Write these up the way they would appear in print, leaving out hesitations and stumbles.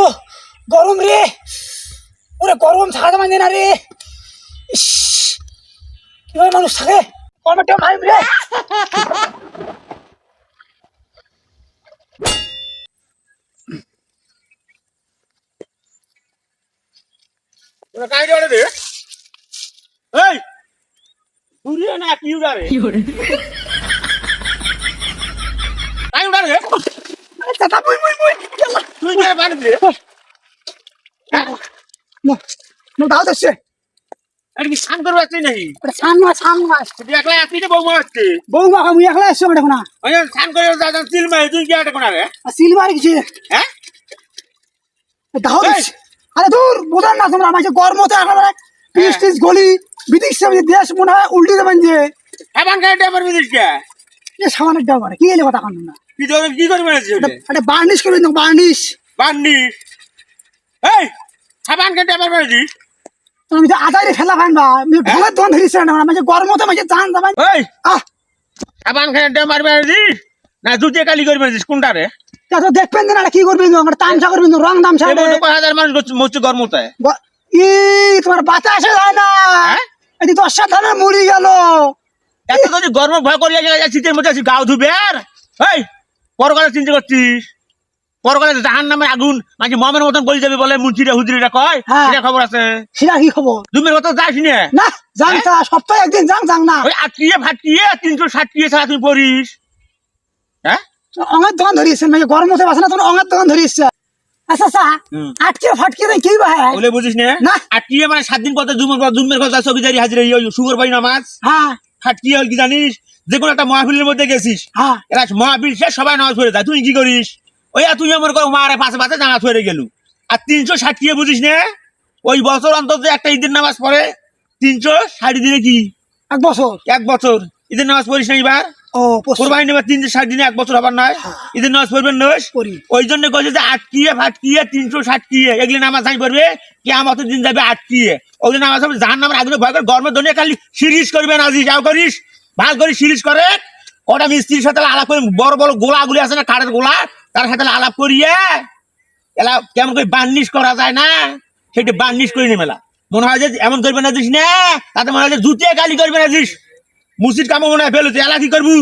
ও গরম রে, ওরে গরম থাকা মানে না রে। ইস, কিভাবে মানুষ থাকে গরমের টাইম রে। ওরা কাই রে রে এই পুরি না কি উড়া রে কাই উড়া রে চাচা মুই তুই কে বাড়ি রে নো দাও দেছে। আর কি শান করবা তুই নাই ওরে সামনে তুই একলা আসি রে বউ আসছে বউমা আমি একলা আসছি দেখো না। ওই শান করে যা চিল মাই তুই কি আটা কোনা রে সিলভার কিছু হ্যাঁ দাও দেছে। আরে দূর বোঝান না তোমরা আমাকে গরমতে একেবারে পিস গলি বিদেশ দেশ মনে হয় উল্টে দেবেন যে আবান গাড়িটা পারবি দিস কে এ সামানের দাও মানে কি এলে কথা কান না। কি ধরে কি করবে না তুই আরে বার্নিশ করবেন না বার্নিশ। বান্ডি এই আবান গাড়িটা পারবি দিস আমি তো আদারে ফেলা ভাঙবা আমি ঢোলের দন ধরিছে না আমাকে গরমতে আমাকে জান যাবেন। এই আহ আবান গাড়িটা মারবে দিস না জুতে কালি করবে দিস কোনটা রে তো দেখবেন না কি করবেন আমরা তামসা করবেন রং তামসা এই মতো 5000 মানুষ মরছে গরমতে ই তোমার বাতাসে যায় না হ্যাঁ এটি 10 ধানে মরি গেল। এত যদি গরম ভয় করিয়া যায় শীতের মধ্যে গাও ধুবে আর এই পরকালে চিন্তা করছিস পরকালে জাহান নামে আগুন মানে মমের মতন বলি যাবে বলে মুন্সিরা হুজুরিরা কয় হ্যাঁ। সেটা খবর আছে সেটা কি খবর দুমের কথা যাস না না যান তা সপ্তাহে একদিন যান না ওই আটকিয়ে ফাটকিয়ে 360 ছাড়া তুই পড়িস হ্যাঁ অঙ্গের দোকান ধরিয়েছেন মানে গরমতে বাসে না তখন অঙ্গের দোকান ধরিয়েছে। আচ্ছা আচ্ছা আটকে ফাটকে কি হ্যাঁ বলে বুঝিস না না। আটকিয়ে মানে 7 দিন পর জুমের কথা ছবি দাঁড়িয়ে হাজির সুগর বাই নামাজ হ্যাঁ ফাটকিয়ে হল কি জানিস যে কোনো একটা মহাফিলের মধ্যে গেছিস হ্যাঁ এরা মহাবীর শেষ সবাই নামাজ পড়ে যায় তুই কি করিস ওই তুই আমার করে মারে পাশে পাশে নামাজ পড়ে গেল আর 360 কি বুঝিস না ওই বছর অন্তত একটা ঈদের নামাজ পড়ে 360 দিনে কি এক বছর 1 বছর ঈদের নামাজ পড়িস না এবার ও কোরবানি নেবার 360 দিনে 1 বছর হবার নয় ঈদের নামাজ পড়বেন নয় ওই জন্য কইছে যে আটকিয়ে ফাটকিয়ে 360 এগুলি নামাজ আই পড়বে কিয়ামতের দিন যাবে আটকিয়ে ওই নামাজ হবে জাহান্নামের আগুনে ভয় করে গরমের দুনিয়া খালি সিরিজ করবে না যাও করিস ভাল করিস সিরিজ করে ওটা মিস্ত্রির সাথে আলাপ করে বড় বড় গোলাগুলি আছে না কাঠের গোলা তার সাথে আলাপ করিয়ে এলা কেমন করে বার্নিশ করা যায় না সেটা বার্নিশ করে নে মেলা মনে হয় যে এমন করবে না দিস না তাতে মনে হয় যে জুতিয়ে গালি করবে না দিস মুসির কামো মনে হয় ফেলতে এলা কি করবু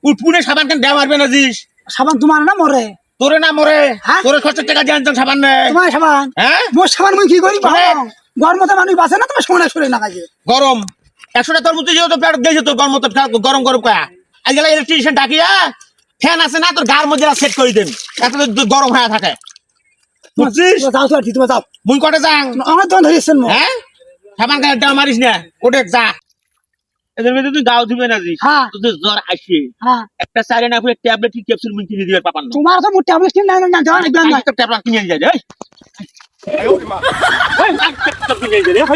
উঠপুনে সাবান কেন দেওয়া মারবে না দিস সাবান তোমার না মরে তোরে না মরে তোরে খরচের টাকা দিয়ে আনতাম সাবান নেই তোমার সাবান হ্যাঁ মোর সাবান মুই কি করি গরমতে মানুষ বাসে না তোমার সোনা সরে না কাজে গরম 100টা তোর মধ্যে যেহেতু পেট দিয়েছে তোর গরম গরম গরম কয়া আজ গেলে ইলেকট্রিশিয়ান ডাকিয়া ফ্যান আছে না তোর গার মধ্যে সেট করে দেন এত গরম হয়ে থাকে বুঝছিস যাও তো আর কি তোমার যাও মুই কটে যাং আমার দোকান ধরিয়েছেন হ্যাঁ সাবান গায়ে ডাল মারিস না ওটা যা এদের মধ্যে তুই গাও ধুবে না দিস হ্যাঁ তোদের জ্বর আসে হ্যাঁ একটা সাইরে না করে ট্যাবলেট কি ক্যাপসুল মুই কিনে দিবে পাপান তোমার তো মোট ট্যাবলেট কিনে না যাও না একটা ট্যাবলেট কিনে নিয়ে যায় এই ওই মা ওই কিনে নিয়ে যায়